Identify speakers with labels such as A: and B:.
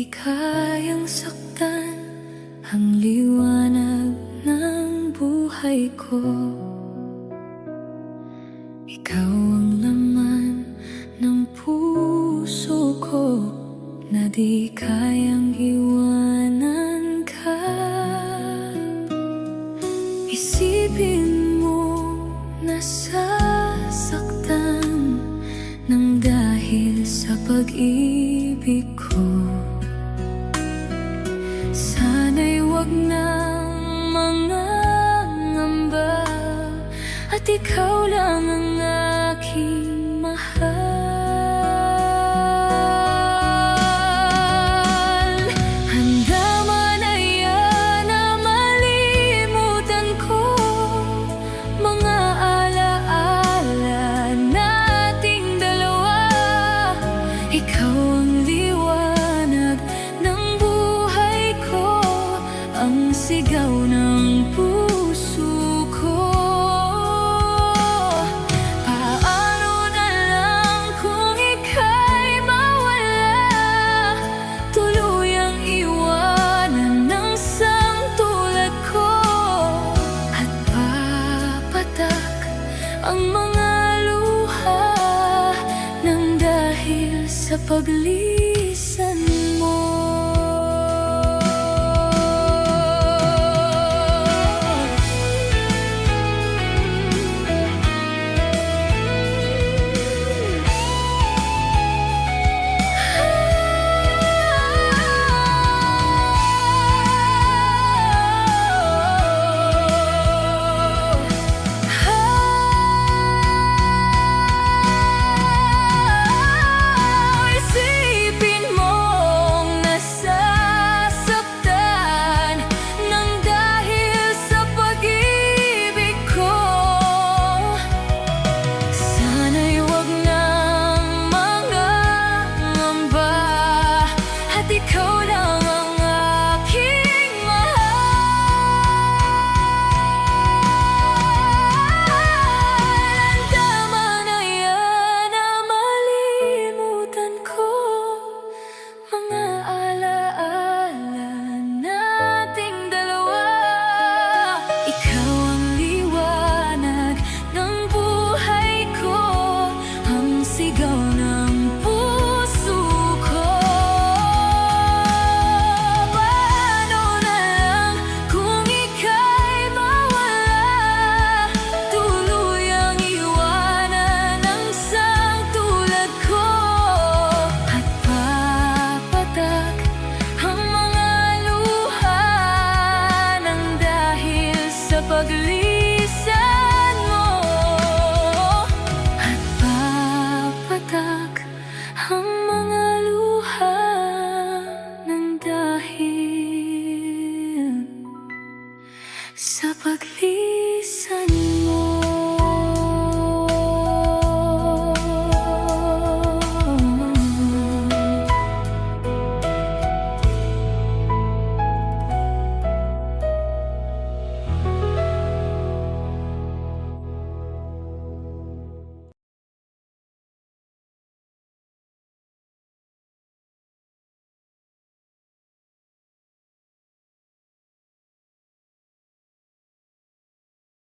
A: Di kayang saktan ang liwanag ng buhay ko. Ikaw ang laman ng puso ko na di kayang iwanan ka. Isipin mo na sasaktan nang dahil sa pag-ibig ko. Sana'y wag nang mangangamba at ikaw lang ang aking mahal. Handa man na yan na malimutan ko mga alaala nating dalawa. Ikaw ang liwanag ng buhay ko, ang sigaw ng puso ko. Paano na lang kung ika'y mawala, tuluyang iwanan ng sangtulad ko, at papatak ang mga luha nang dahil sa paglilit